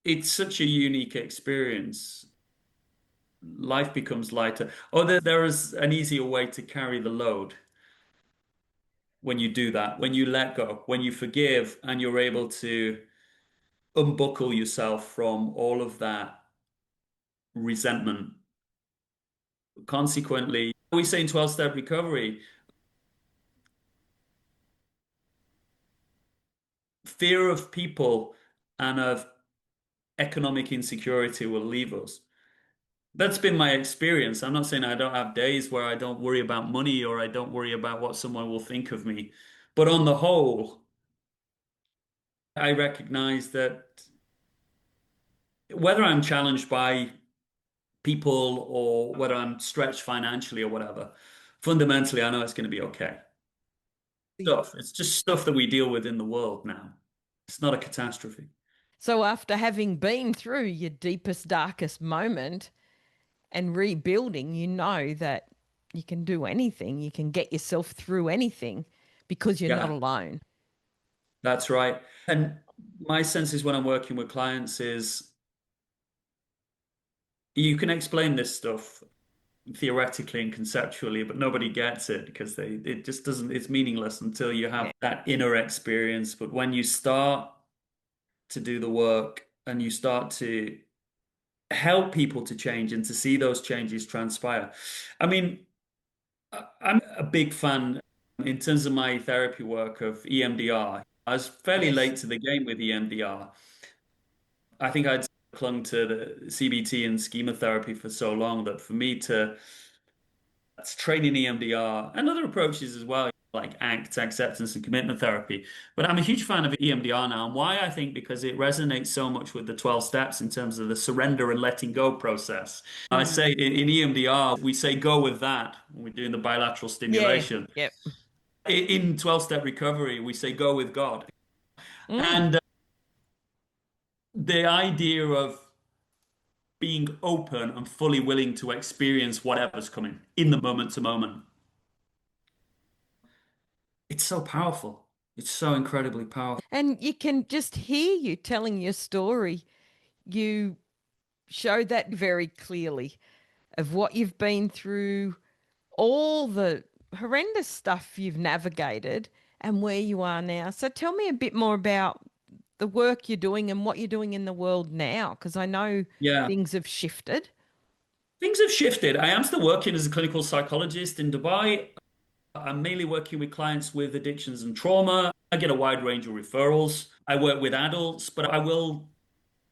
it's such a unique experience. Life becomes lighter. Oh, there is an easier way to carry the load when you do that, when you let go, when you forgive, and you're able to unbuckle yourself from all of that resentment. Consequently, we say in 12-step recovery, fear of people and of economic insecurity will leave us. That's been my experience. I'm not saying I don't have days where I don't worry about money or I don't worry about what someone will think of me. But on the whole, I recognize that whether I'm challenged by people or whether I'm stretched financially or whatever, fundamentally, I know it's going to be okay. Stuff. It's just stuff that we deal with in the world now. It's not a catastrophe. So after having been through your deepest, darkest moment and rebuilding, you know that you can do anything. You can get yourself through anything because you're not Yeah, alone. that's right. And my sense is when I'm working with clients is you can explain this stuff theoretically and conceptually, but nobody gets it because it just doesn't, it's meaningless until you have Yeah. that inner experience. But when you start to do the work and you start to help people to change and to see those changes transpire. I mean, I'm a big fan in terms of my therapy work of EMDR. I was fairly Yes. late to the game with EMDR. I think I'd clung to the CBT and schema therapy for so long that for me to that's training EMDR and other approaches as well, like ACT, acceptance and commitment therapy. But I'm a huge fan of EMDR now. And why? I think because it resonates so much with the 12 steps in terms of the surrender and letting go process. I say in EMDR, we say go with that when we're doing the bilateral Yeah. stimulation. Yep. In 12-step recovery, we say go with God. Mm. And the idea of being open and fully willing to experience whatever's coming in the moment to moment. It's so powerful. It's so incredibly powerful. And you can just hear you telling your story. You show that very clearly of what you've been through, all the horrendous stuff you've navigated, and where you are now. So tell me a bit more about the work you're doing and what you're doing in the world now, because I know Yeah. things have shifted. Things have shifted. I am still working as a clinical psychologist in Dubai. I'm mainly working with clients with addictions and trauma. I get a wide range of referrals. I work with adults, but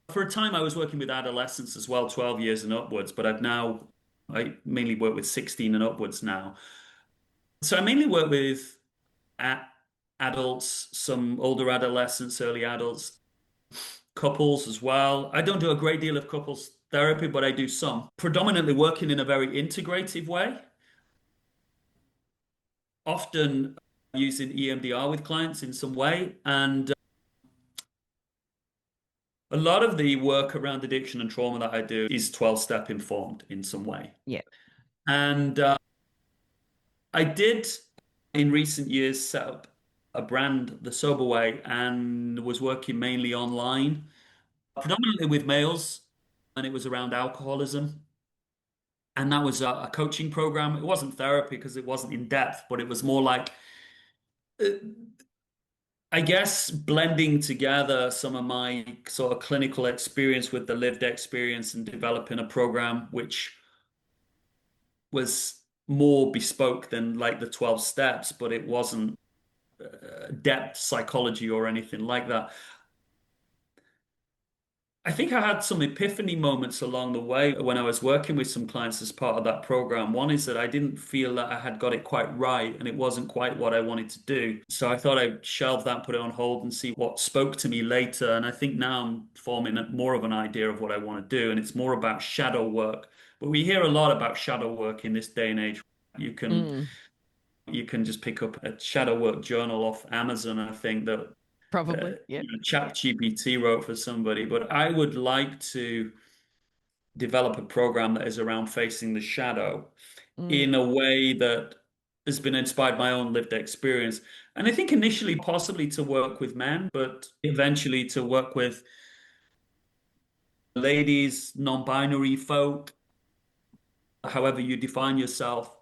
for a time, I was working with adolescents as well, 12 years and upwards, but I mainly work with 16 and upwards now. So I mainly work with a adults, some older adolescents, early adults, couples as well. I don't do a great deal of couples therapy, but I do some. Predominantly working in a very integrative way, often using EMDR with clients in some way. And a lot of the work around addiction and trauma that I do is 12-step informed in some way. Yeah. And I did in recent years set up a brand, The Sober Way, and was working mainly online, predominantly with males, and it was around alcoholism. And that was a coaching program. It wasn't therapy because it wasn't in depth, but it was more like, uh, I guess, blending together some of my sort of clinical experience with the lived experience and developing a program which was more bespoke than like the 12 steps, but it wasn't depth psychology or anything like that. I think I had some epiphany moments along the way when I was working with some clients as part of that program. One is that I didn't feel that I had got it quite right and it wasn't quite what I wanted to do. So I thought I'd shelve that, put it on hold and see what spoke to me later. And I think now I'm forming more of an idea of what I want to do. And it's more about shadow work. But we hear a lot about shadow work in this day and age. You can Mm, you can just pick up a shadow work journal off Amazon, I think that probably. Yeah. ChatGPT wrote for somebody, but I would like to develop a program that is around facing the shadow Mm, in a way that has been inspired by my own lived experience. And I think initially possibly to work with men, but eventually to work with ladies, non-binary folk, however you define yourself.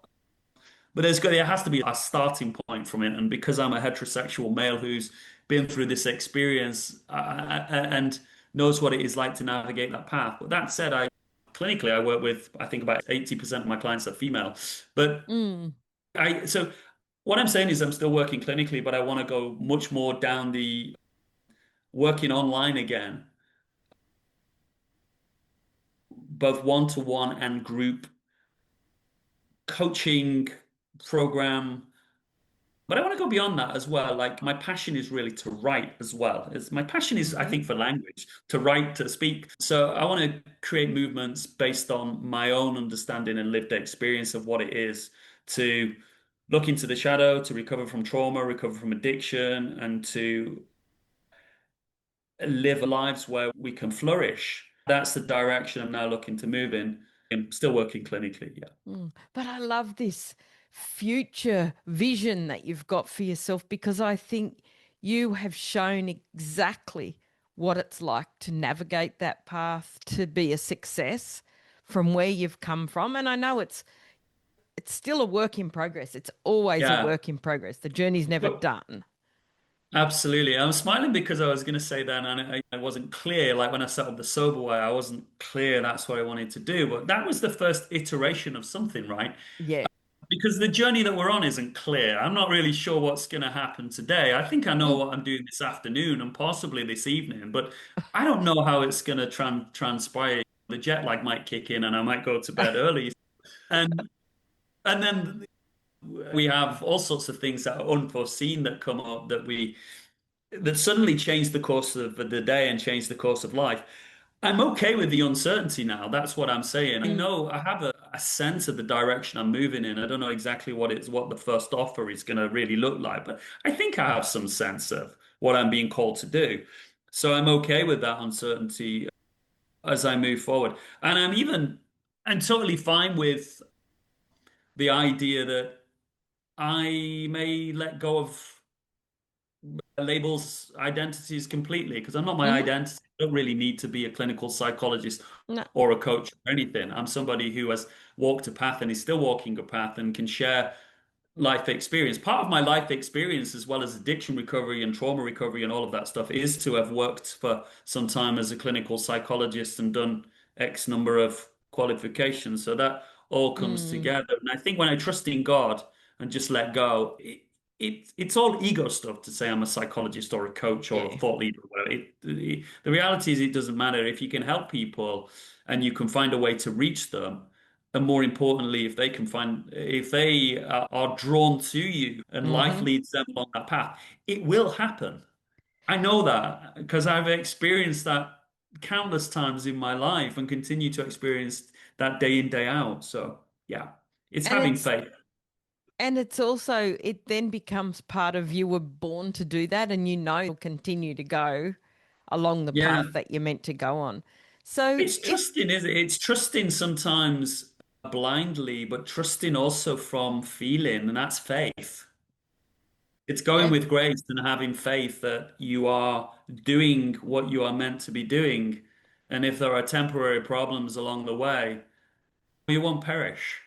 But there has to be a starting point from it. And because I'm a heterosexual male who's been through this experience and knows what it is like to navigate that path. But that said, clinically I work with, I think about 80% of my clients are female. But mm, so what I'm saying is I'm still working clinically, but I want to go much more down the working online again, both one-to-one and group coaching program. But I want to go beyond that as well. Like my passion is really to write as well. My passion is, I mhm. think, for language, to write, to speak. So I want to create movements based on my own understanding and lived experience of what it is to look into the shadow, to recover from trauma, recover from addiction, and to live lives where we can flourish. That's the direction I'm now looking to move in. I'm still working clinically, yeah. But I love this future vision that you've got for yourself because I think you have shown exactly what it's like to navigate that path to be a success from where you've come from. And I know it's still a work in progress. It's always a Yeah. work in progress. The journey's never But done. absolutely. I'm smiling because I was going to say that and I wasn't clear. Like when I set up the sober way, I wasn't clear that's what I wanted to do. But that was the first iteration of something, right? Yeah. Because the journey that we're on isn't clear. I'm not really sure what's going to happen today. I think I know Mm. what I'm doing this afternoon and possibly this evening, but I don't know how it's going to transpire. The jet lag might kick in and I might go to bed early. And and then we have all sorts of things that are unforeseen that come up that suddenly change the course of the day and change the course of life. I'm okay with the uncertainty now. That's what I'm saying. I Mm. know I have a sense of the direction I'm moving in. I don't know exactly what the first offer is going to really look like, but I think I have some sense of what I'm being called to do. So I'm okay with that uncertainty as I move forward. And I'm totally fine with the idea that I may let go of labels identities completely because I'm not my Hmm. identity. I don't really need to be a clinical psychologist No. or a coach or anything. I'm somebody who has walked a path and is still walking a path and can share life experience. Part of my life experience, as well as addiction recovery and trauma recovery and all of that stuff, is to have worked for some time as a clinical psychologist and done X number of qualifications. So that all comes Mm. together. And I think when I trust in God and just let go, it's all ego stuff to say I'm a psychologist or a coach or a Yeah. thought leader or whatever. The reality is it doesn't matter if you can help people and you can find a way to reach them. And more importantly, if they are drawn to you and life Hmm. leads them along that path, it will happen. I know that because I've experienced that countless times in my life and continue to experience that day in, day out. So yeah, it's And having it's faith. and it's also it then becomes part of you were born to do that and you'll continue to go along the Yeah. path that you're meant to go on. So It's if trusting, is it? It's trusting sometimes blindly, but trusting also from feeling, and that's faith. It's going yeah, with grace and having faith that you are doing what you are meant to be doing. And if there are temporary problems along the way, you won't perish.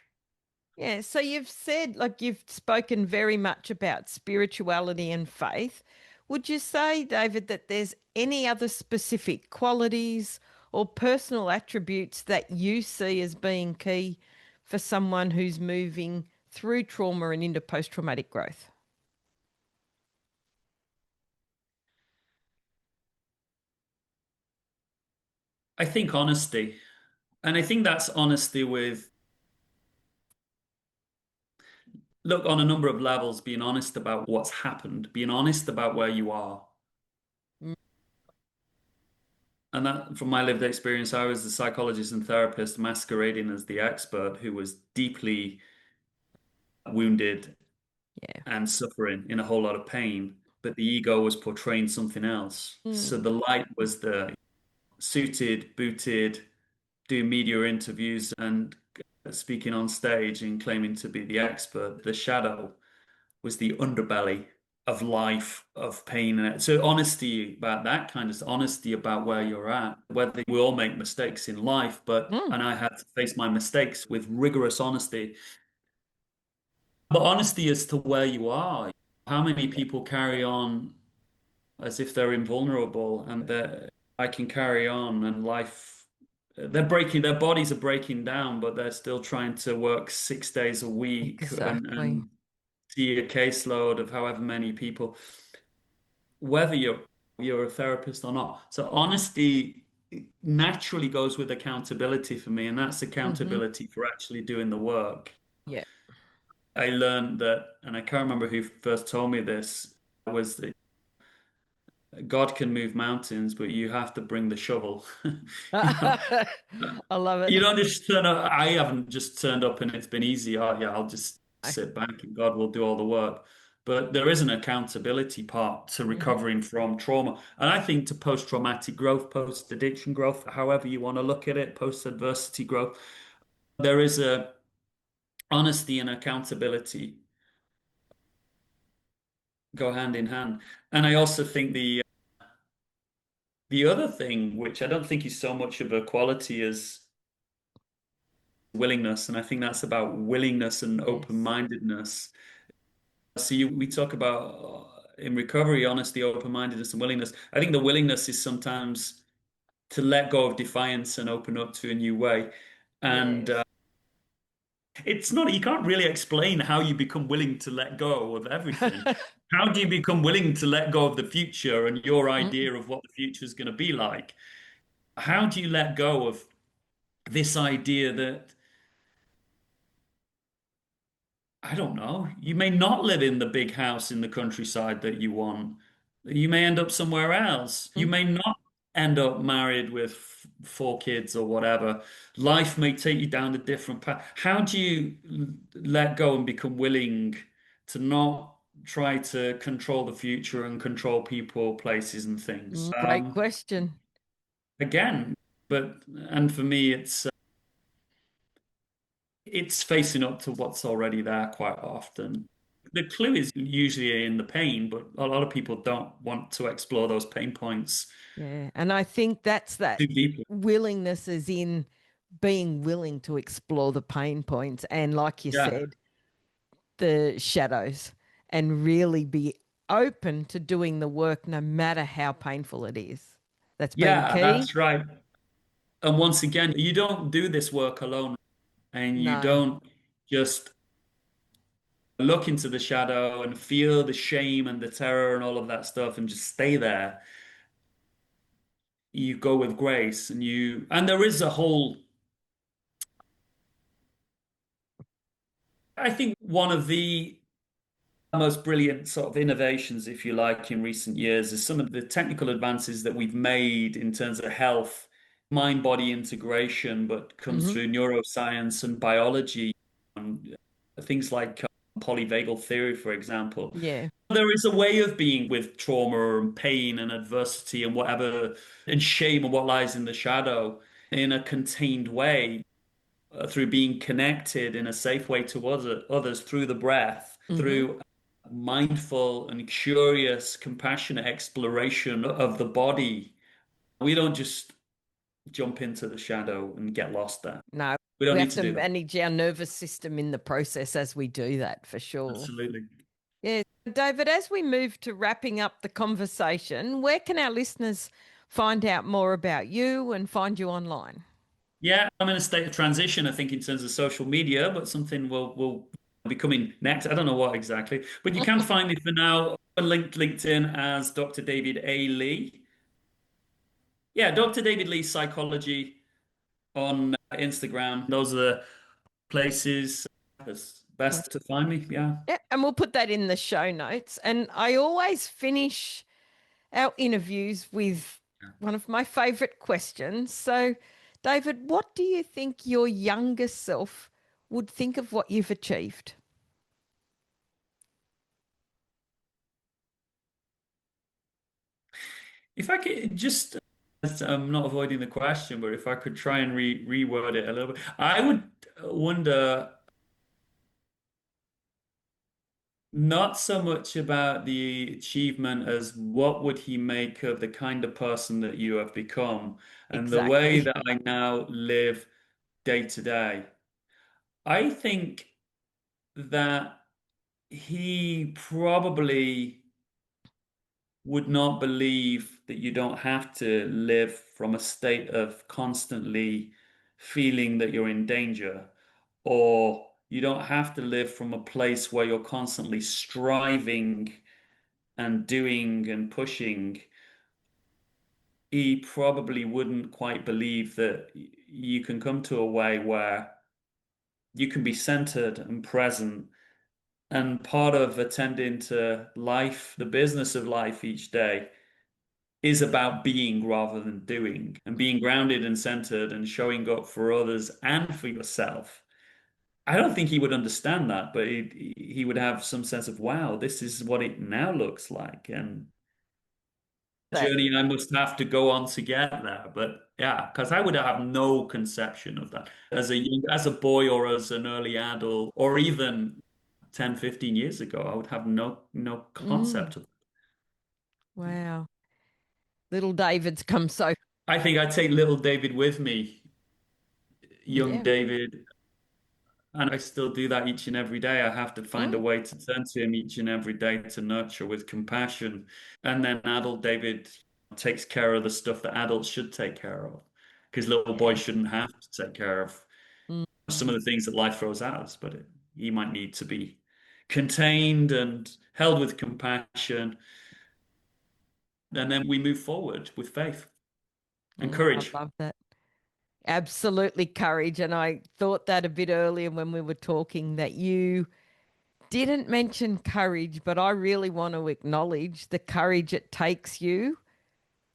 yeah, so you've said like you've spoken very much about spirituality and faith. Would you say, David, that there's any other specific qualities or personal attributes that you see as being key for someone who's moving through trauma and into post-traumatic growth? I think honesty. And I think that's honesty with, look, on a number of levels, being honest about what's happened, being honest about where you are. Mm. And that, from my lived experience, I was the psychologist and therapist masquerading as the expert who was deeply wounded Yeah. and suffering in a whole lot of pain, but the ego was portraying something else. So Mm. the light was the suited, booted, doing media interviews and speaking on stage and claiming to be the expert. The shadow was the underbelly of life, of pain. And so honesty about that kind of honesty about where you're at, whether we all make mistakes in life, Mm. and I had to face my mistakes with rigorous honesty. But honesty as to where you are. How many people carry on as if they're invulnerable and that I can carry on and life their bodies are breaking down, but they're still trying to work 6 days a week Exactly. and see a caseload of however many people, whether you're a therapist or not. So honesty naturally goes with accountability for me, and that's Hmm. accountability for actually doing the work. Yeah. I learned that, and I can't remember who first told me this, was that God can move mountains, but you have to bring the shovel. You know, I love it. you don't just turn up. I haven't just turned up and it's been easy. Oh, yeah, I'll just sit back and God will do all the work. But there is an accountability part to Mhm. recovering from trauma. And I think to post-traumatic growth, post-addiction growth, however you want to look at it, post-adversity growth, there is a honesty and accountability go hand in hand. And I also think the other thing, which I don't think is so much of a quality as willingness, and I think that's about willingness and Yes. open-mindedness. So we talk about in recovery, honesty, open-mindedness, and willingness. I think the willingness is sometimes to let go of defiance and open up to a new way. And Yes. it's not, you can't really explain how you become willing to let go of everything. How do you become willing to let go of the future and your Mm. idea of what the future is going to be like? How do you let go of this idea that I don't know. You may not live in the big house in the countryside that you want. You may end up somewhere else. You may not end up married with four kids or whatever. Life may take you down a different path. How do you let go and become willing to not try to control the future and control people, places, and things? Great question. Again, and for me, it's facing up to what's already there quite often. The clue is usually in the pain, but a lot of people don't want to explore those pain points Yeah. And I think that's that too deeply. willingness is in being willing to explore the pain points and, like you Yeah. said, the shadows and really be open to doing the work no matter how painful it is. That's been Yeah, key. that's right. And once again, you don't do this work alone and you No. don't just look into the shadow and feel the shame and the terror and all of that stuff and just stay there. You go with grace and there is a whole, I think one of the most brilliant sort of innovations, if you like, in recent years is some of the technical advances that we've made in terms of health, mind-body integration, but comes Hmm. through neuroscience and biology, and things like polyvagal theory, for example. Yeah. There is a way of being with trauma and pain and adversity and whatever, and shame and what lies in the shadow in a contained way, through being connected in a safe way to others through the breath, Hmm. through mindful and curious, compassionate exploration of the body. We don't just jump into the shadow and get lost there. No, We don't we need have to to do that. manage our nervous system in the process as we do that, for sure. Absolutely. Yeah. David, as we move to wrapping up the conversation, where can our listeners find out more about you and find you online? Yeah, I'm in a state of transition, I think, in terms of social media, but something will be coming next. I don't know what exactly, but you can find me for now linked LinkedIn as Dr. David A. Lee. Yeah, Dr. David Lee Psychology on Instagram. Those are the places that's best to find me. Yeah. Yeah, and we'll put that in the show notes. And I always finish our interviews with one of my favorite questions. So, David, what do you think your younger self would think of what you've achieved? If I could just, I'm not avoiding the question, but if I could try and reword it a little bit, I would wonder not so much about the achievement as what would he make of the kind of person that you have become and the way Exactly. that I now live day to day. I think that he probably would not believe that you don't have to live from a state of constantly feeling that you're in danger, or you don't have to live from a place where you're constantly striving and doing and pushing. He probably wouldn't quite believe that you can come to a way where you can be centered and present. And part of attending to life, the business of life each day, is about being rather than doing, and being grounded and centered and showing up for others and for yourself. I don't think he would understand that, but he would have some sense of, wow, this is what it now looks like. And That. journey I must have to go on to get there. But yeah, because I would have no conception of that as a boy or as an early adult or even 10, 15 years ago. I would have no Mm, concept of. wow. Little David's come so. I think I'd take little David with me, young Yeah. David, and I still do that each and every day. I have to find a Mm, way to turn to him each and every day to nurture with compassion. And then adult David takes care of the stuff that adults should take care of. Because little boys yeah. shouldn't have to take care of Mm, some of the things that life throws at us, but he might need to be contained and held with compassion. And then we move forward with faith and I courage. love that. Absolutely courage. And I thought that a bit earlier when we were talking that you didn't mention courage, but I really want to acknowledge the courage it takes you.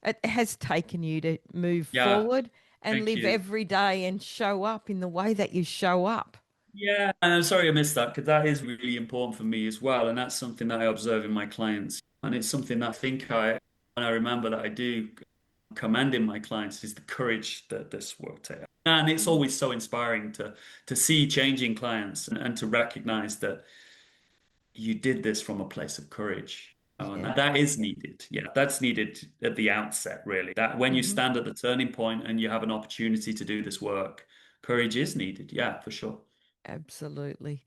It has taken you to move Yeah, forward and thank live you. every day and show up in the way that you show up. Yeah, and I'm sorry I missed that because that is really important for me as well. And that's something that I observe in my clients. And it's something that I think when I remember that I do commend in my clients is the courage that this work takes. And it's Mm. always so inspiring to see changing clients and to recognize that you did this from a place of courage. Oh, and Yeah. that is needed. Yeah, that's needed at the outset, really. That when you Hmm. stand at the turning point and you have an opportunity to do this work, courage is needed. Yeah, for sure. Absolutely.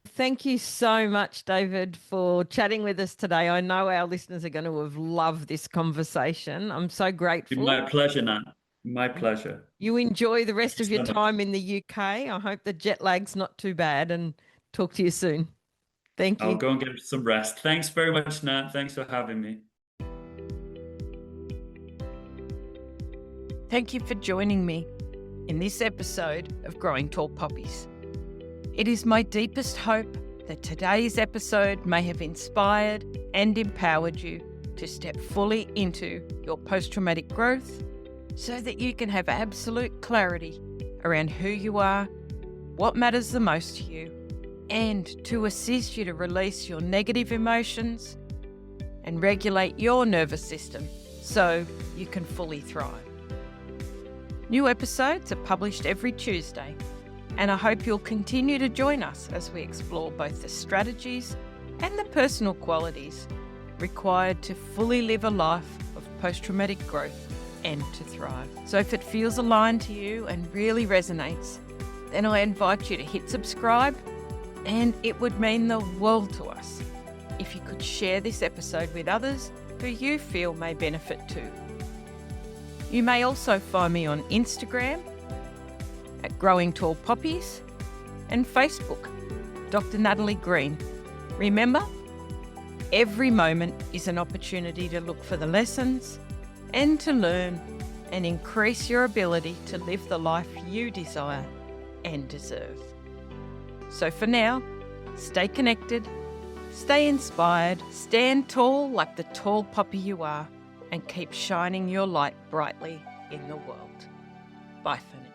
Thank you so much, David, for chatting with us today. I know our listeners are going to have loved this conversation. I'm so grateful. My pleasure, Nat. My pleasure. You enjoy the Thank rest you of your so much. time in the UK. I hope the jet lag's not too bad and talk to you soon. Thank I'll you. go and get some rest. Thanks very much, Nat. Thanks for having me. Thank you for joining me in this episode of Growing Tall Poppies. It is my deepest hope that today's episode may have inspired and empowered you to step fully into your post-traumatic growth so that you can have absolute clarity around who you are, what matters the most to you, and to assist you to release your negative emotions and regulate your nervous system so you can fully thrive. New episodes are published every Tuesday, and I hope you'll continue to join us as we explore both the strategies and the personal qualities required to fully live a life of post-traumatic growth and to thrive. So if it feels aligned to you and really resonates, then I invite you to hit subscribe, and it would mean the world to us if you could share this episode with others who you feel may benefit too. You may also find me on Instagram at Growing Tall Poppies and Facebook, Dr. Natalie Green. Remember, every moment is an opportunity to look for the lessons and to learn and increase your ability to live the life you desire and deserve. So for now, stay connected, stay inspired, stand tall like the tall poppy you are, and keep shining your light brightly in the world. Bye for now.